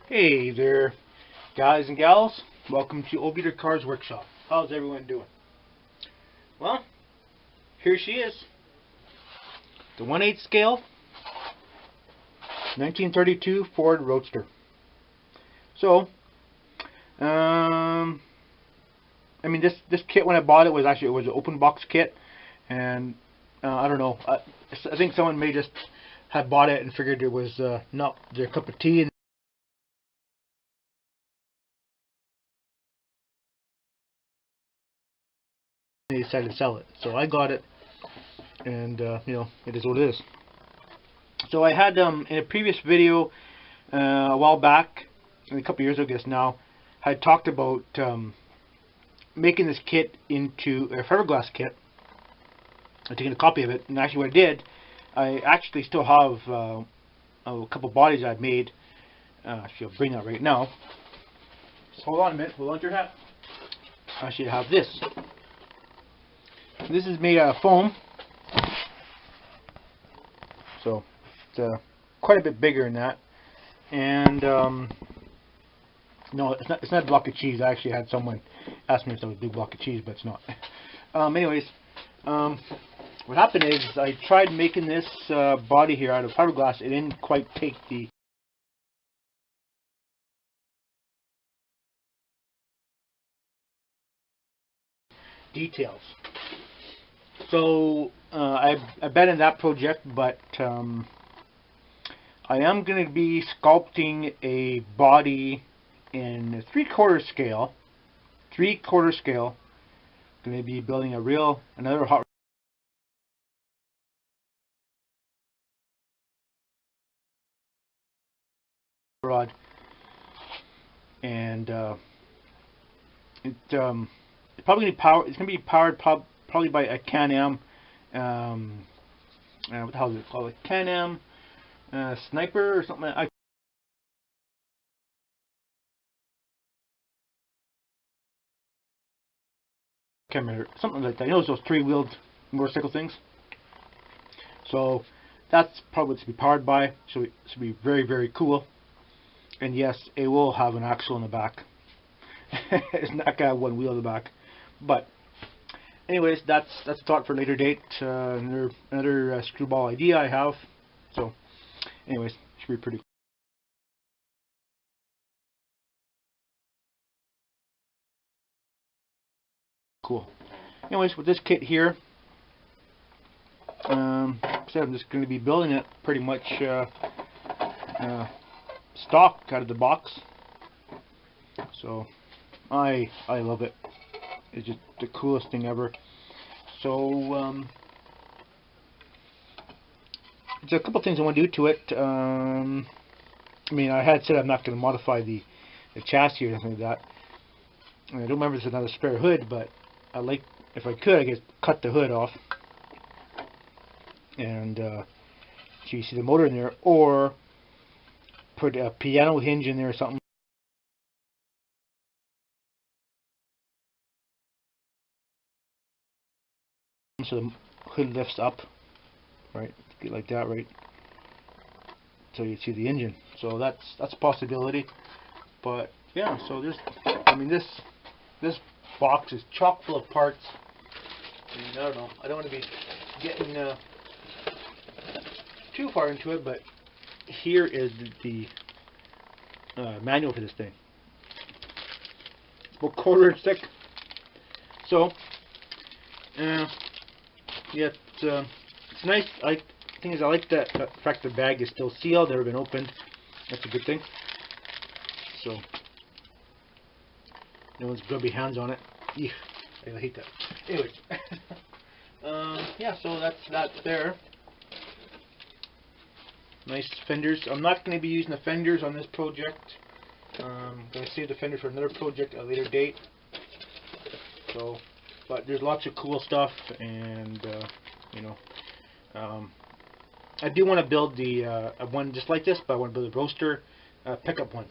Hey there, guys and gals. Welcome to Obeater Cars Workshop. How's everyone doing? Well, here she is. The 1/8 scale, 1932 Ford Roadster. So, I mean, this kit when I bought it was an open box kit, and I don't know. I think someone may just have bought it and figured it was not their cup of tea, and they decided to sell it. So I got it, and it is what it is. So I had in a previous video a while back, a couple years ago, I guess now, I had talked about making this kit into a fiberglass kit. I'm taking a copy of it, and actually what I did, I actually still have a couple bodies I've made. Actually, I'll bring that right now. Just hold on a minute. Hold on to your hat. Actually, I have this. This is made out of foam, so it's quite a bit bigger than that. And no, it's not a block of cheese. I actually had someone ask me if it was a big block of cheese, but it's not. Anyways, what happened is I tried making this body here out of fiberglass. It didn't quite take the details. So I abandoned that project, but I am going to be sculpting a body in 3/4 scale. 3/4 scale. Going to be building another hot rod, and it's probably going to power. It's going to be powered probably by a Can-Am. What the hell is it called? A Can-Am Sniper or something. I can't remember. Something like that. You know those 3-wheeled motorcycle things. So that's probably what it's to be powered by. So it should be very, very cool. And yes, it will have an axle in the back. It's not gonna have one wheel in the back. But anyways, that's a thought for a later date. Another screwball idea I have. So anyways, should be pretty cool. Anyways, with this kit here, I'm just going to be building it pretty much stock out of the box. So I love it. It's just the coolest thing ever. So there's a couple things I want to do to it. I mean, I had said I'm not going to modify the chassis or anything like that. And I don't remember if there's another spare hood, but I like, if I could, I could cut the hood off and so you see the motor in there, or put a piano hinge in there or something, so the hood lifts up, right? Like that, right? So you see the engine. So that's a possibility. But yeah, so I mean, this box is chock full of parts. And I don't know. I don't want to be getting too far into it, but here is the manual for this thing. It's about 1/4 inch thick. So yeah, it's nice. The thing is, I like that the fact the bag is still sealed, never been opened. That's a good thing. So no one's grubby hands on it. Eesh, I hate that. Anyways, yeah. So that's that there. Nice fenders. I'm not going to be using the fenders on this project. I'm going to save the fenders for another project at a later date. So, but there's lots of cool stuff, and I do want to build the one just like this, but I want to build a roadster pickup one.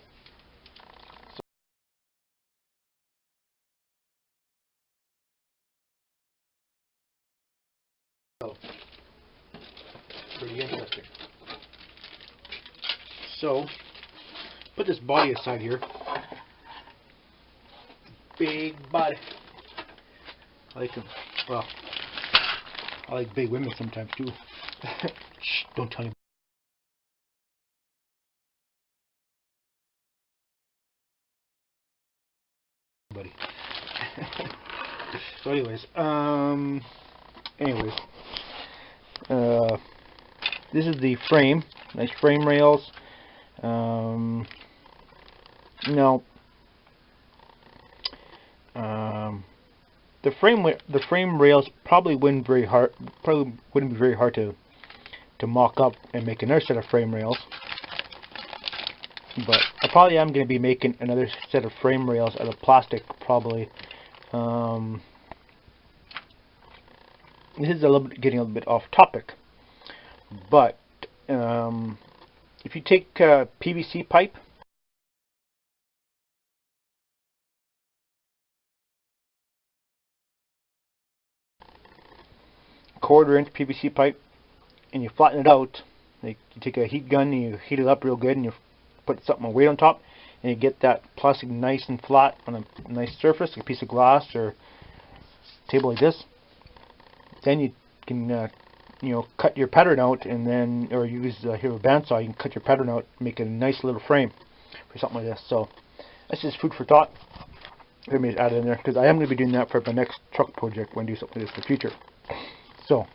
So, pretty interesting. So, put this body aside here. Big body. I like them. Well, I like big women sometimes too. Shh, don't tell anybody. So anyways, this is the frame. Nice frame rails. The frame rails probably wouldn't be very hard to mock up and make another set of frame rails. But I probably am going to be making another set of frame rails out of plastic, probably. This is getting a little bit off topic, but if you take PVC pipe, quarter-inch PVC pipe, and you flatten it out, like you take a heat gun and you heat it up real good, and you put something weight on top, and you get that plastic nice and flat on a nice surface, like a piece of glass or table like this. Then you can cut your pattern out, and then, or use here a bandsaw, you can cut your pattern out, make a nice little frame for something like this. So that's just food for thought. Let me add it in there, because I am going to be doing that for my next truck project when I do something like this in the future. So,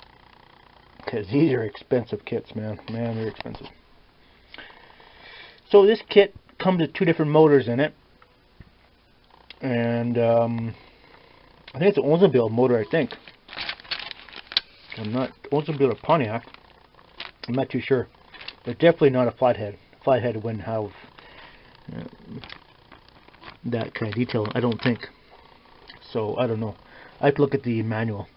because these are expensive kits, man, they're expensive. So this kit comes with 2 different motors in it, and I think it's an Oldsmobile motor, I think. I'm not Oldsmobile or Pontiac. I'm not too sure, but definitely not a flathead. Flathead wouldn't have that kind of detail, I don't think. So I don't know. I have to look at the manual.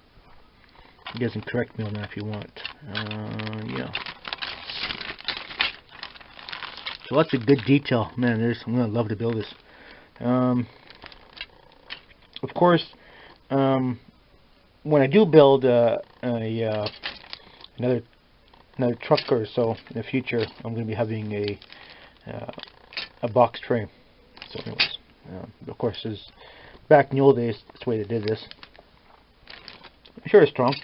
You guys can correct me on that if you want. Yeah. So that's a good detail, man. I'm gonna love to build this. Of course, when I do build another truck or so in the future, I'm going to be having a box frame. So, anyways, of course, back in the old days, that's the way they did this. I'm sure it's strong.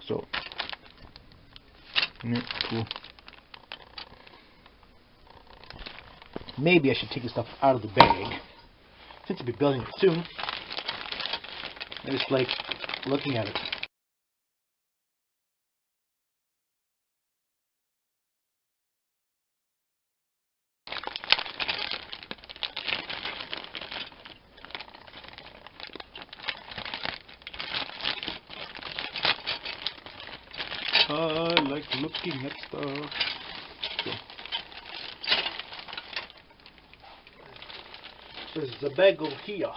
So, yeah, cool. Maybe I should take this stuff out of the bag, since I'll be building it soon. I just like looking at it. I like looking at stuff. So, there's the bag over here.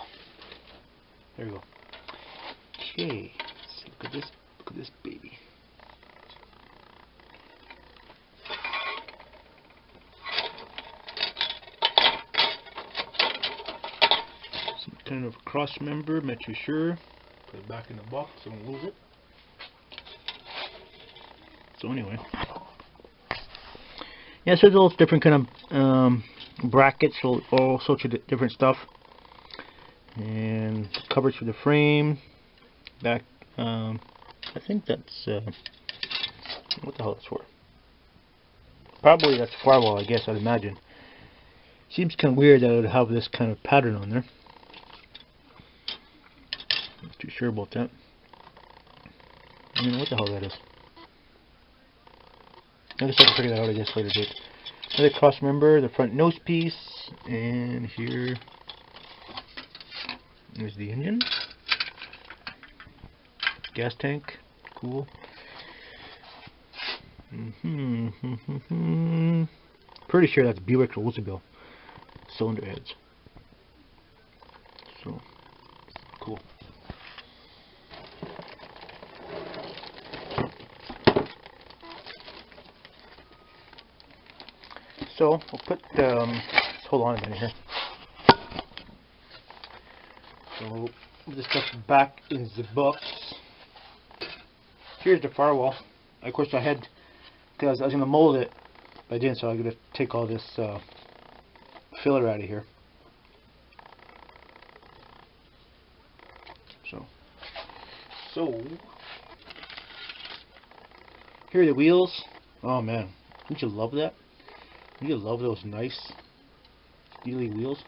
There you go. Okay, let's look at this. Look at this baby. Some kind of cross member. I'm not too sure. Put it back in the box so I don't lose it. So anyway, yeah, so there's all different kind of brackets, all sorts of different stuff, and covers for the frame. Back, I think that's what the hell is for? Probably that's firewall, I guess. I'd imagine. Seems kind of weird that it would have this kind of pattern on there. Not too sure about that. I don't know what the hell that is. I guess I can figure that out, I guess, later date. Another cross member, the front nose piece, and here is the engine. Gas tank, cool. Pretty sure that's Buick or Oldsmobile cylinder heads. So, cool. So we'll put hold on a minute here. So put this stuff back in the box. Here's the firewall. Of course, I had, because I was going to mold it, but I didn't, so I'm going to take all this filler out of here. So here are the wheels. Oh man, don't you love that? Don't you love those nice steely wheels?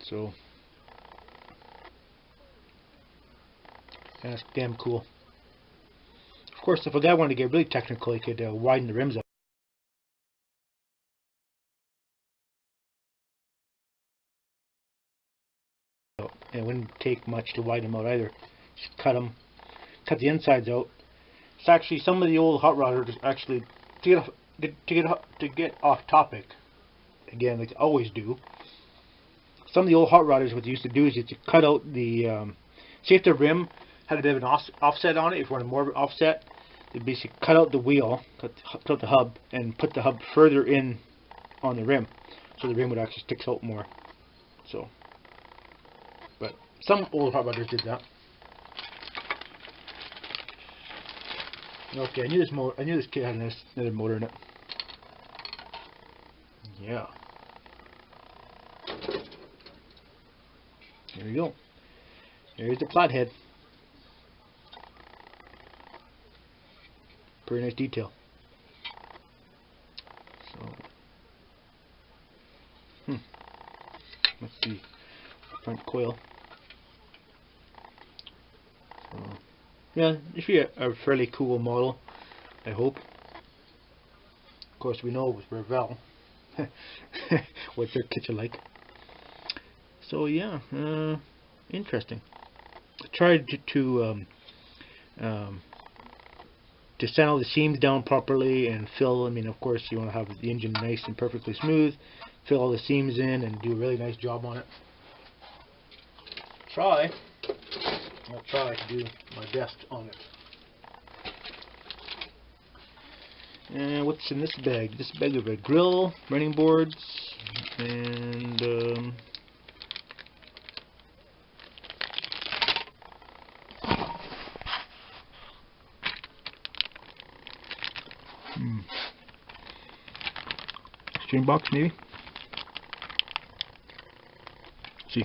So that's damn cool. Of course, if a guy wanted to get really technical, he could widen the rims up. And it wouldn't take much to widen them out either. Just cut the insides out. It's actually some of the old hot rodders actually to get off topic. Again, like I always do. Some of the old hot rodders, what they used to do is to cut out the see if the rim had a bit of an offset on it. If you wanted more of an offset, they basically cut out the wheel, cut out the hub, and put the hub further in on the rim, so the rim would actually stick out more. So, but some old hot rodders did that. Okay, I knew this kit had another motor in it. Yeah. There we go. There's the flathead. Pretty nice detail. So, let's see. Front coil. So, yeah, it should be a fairly cool model, I hope. Of course, we know with Revell what their kits are like. So yeah, interesting. I tried to sand the seams down properly and fill. I mean, of course, you want to have the engine nice and perfectly smooth. Fill all the seams in and do a really nice job on it. I'll try to do my best on it. And what's in this bag? This bag of a grill, running boards, and string box maybe. Let's see.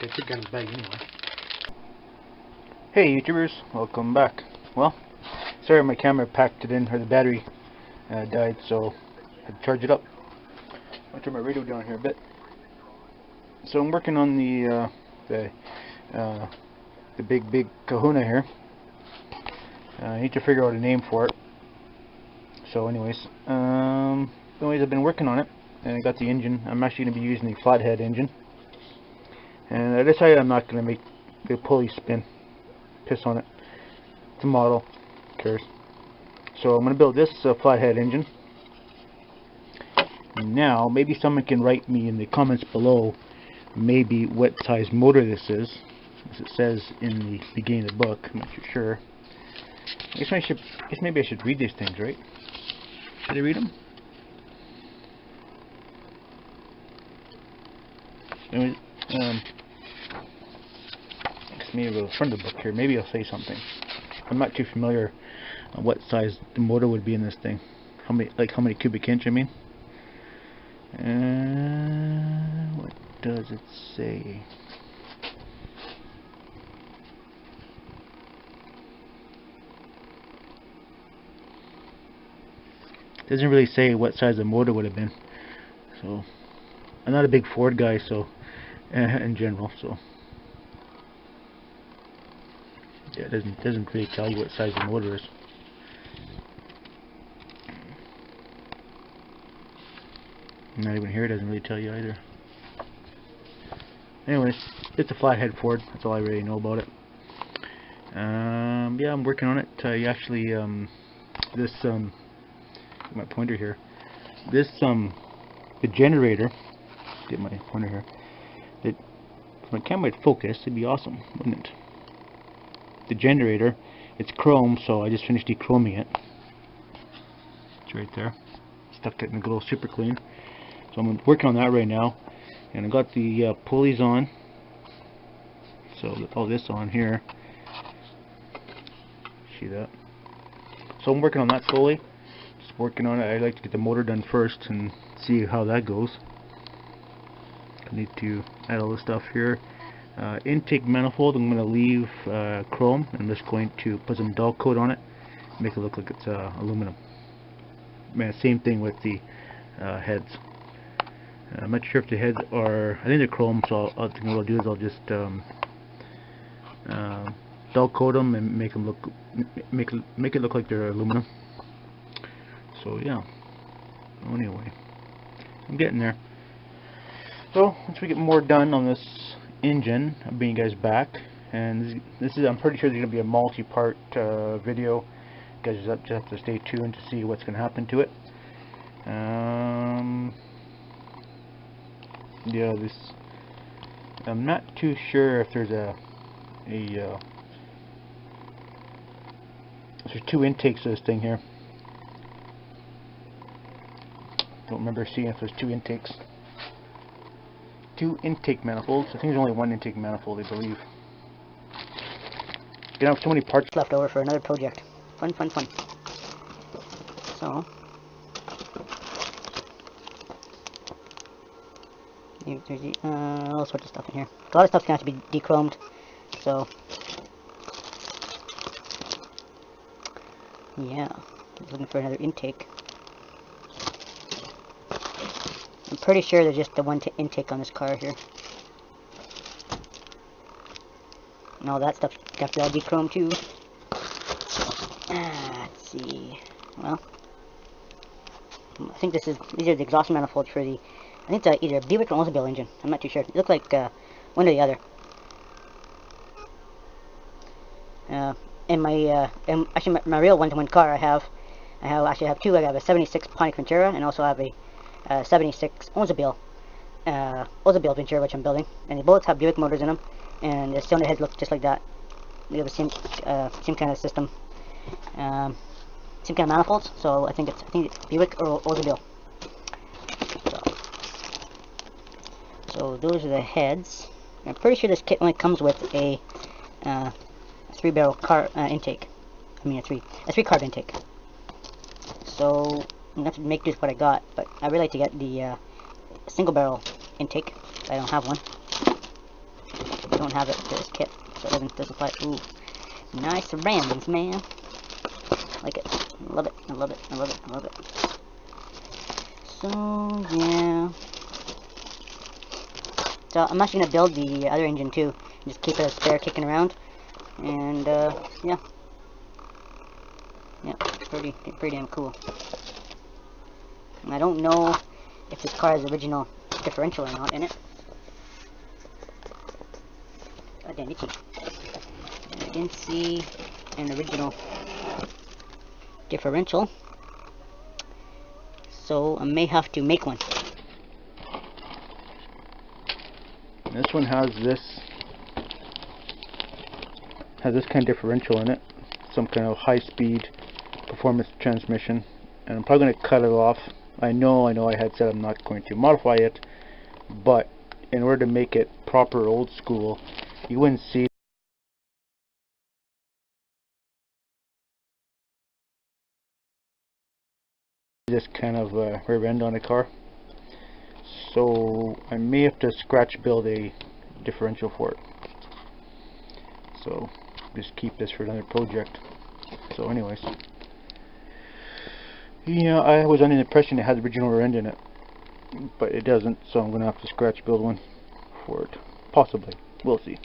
I took out his bag anyway. Hey YouTubers, welcome back. Well, sorry my camera packed it in, or the battery died, so I had to charge it up. I'll turn my radio down here a bit. So I'm working on the big kahuna here. I need to figure out a name for it. So anyways, I've been working on it, and I got the engine. I'm actually going to be using the flathead engine. And I decided I'm not going to make the pulley spin. Piss on it. It's a model. Who cares? So I'm going to build this flathead engine. Now, maybe someone can write me in the comments below maybe what size motor this is, as it says in the beginning of the book. I'm not too sure. I guess maybe I should read these things, right? Should I read them? Anyways, maybe the front of the book here. Maybe I'll say something. I'm not too familiar on what size the motor would be in this thing. How many cubic inch? I mean. What does it say? It doesn't really say what size the motor would have been. So I'm not a big Ford guy, so in general, so yeah, it doesn't really tell you what size the motor is. Not even here, it doesn't really tell you either. Anyways, it's a flathead Ford. That's all I really know about it. Yeah, I'm working on it. My pointer here. The generator. Get my pointer here. If my camera would focus, it'd be awesome, wouldn't it? The generator, it's chrome, so I just finished dechroming it. It's right there. Stuck it in a good old super clean. So I'm working on that right now, and I got the pulleys on. So all this on here. See that? So I'm working on that slowly. Just working on it. I like to get the motor done first and see how that goes. I need to add all the stuff here. Intake manifold, I'm going to leave chrome. I'm just going to put some dull coat on it, make it look like it's aluminum. Man, same thing with the heads. I'm not sure if the heads are, I think they're chrome, so I think what I'll do is I'll just dull coat them and make them look, make it look like they're aluminum. So yeah. Anyway, I'm getting there. So once we get more done on this engine, I'll bring you guys back. And this is, I'm pretty sure there's going to be a multi-part video. You guys just have to stay tuned to see what's going to happen to it. Yeah, this, I'm not too sure if there's there's two intakes to this thing here. Don't remember seeing if there's two intakes. Two intake manifolds. I think there's only one intake manifold, I believe. You have so many parts left over for another project. Fun, fun, fun. So there's all sorts of stuff in here. A lot of stuff's gonna have to be dechromed. So yeah, I'm looking for another intake. I'm pretty sure there's just the one intake on this car here. And all that stuff got to be all dechromed too. Let's see. Well, I think these are the exhaust manifolds for the, I think it's either a Buick or Oldsmobile engine. I'm not too sure. It looks like one or the other. And my actually my real one-to-one car, I actually have two. I have a '76 Pontiac Ventura, and also I have a '76 Oldsmobile Ventura, which I'm building. And they both have Buick motors in them, and the cylinder heads look just like that. They have the same kind of system, same kind of manifolds. So I think it's Buick or Oldsmobile. So those are the heads. I'm pretty sure this kit only comes with a 3-barrel car intake. I mean a three carb intake. So I'm gonna have to make do with what I got, but I really like to get the single barrel intake. I don't have one. I don't have it for this kit, so it doesn't apply. Ooh, nice surroundings, man. Like it. I love it. I love it. I love it. I love it. So yeah. So I'm actually gonna build the other engine too. Just keep it as spare, kicking around. And yeah, pretty damn cool. And I don't know if this car has original differential or not in it. God damn itchy. I didn't see an original differential, so I may have to make one. This one has this kind of differential in it, some kind of high-speed performance transmission, and I'm probably going to cut it off. I know I had said I'm not going to modify it, but in order to make it proper old school, you wouldn't see this kind of rear end on a car. So I may have to scratch build a differential for it. So just keep this for another project. So anyways, yeah, I was under the impression it had the original rear end in it, but it doesn't, so I'm gonna have to scratch build one for it. Possibly. We'll see.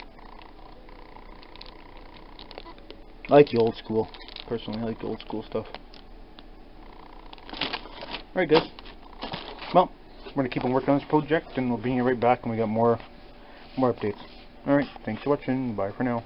I like the old school. Personally, I like the old school stuff. Alright guys. Well, we're gonna keep on working on this project, and we'll bring you right back when we got more updates. Alright, thanks for watching. Bye for now.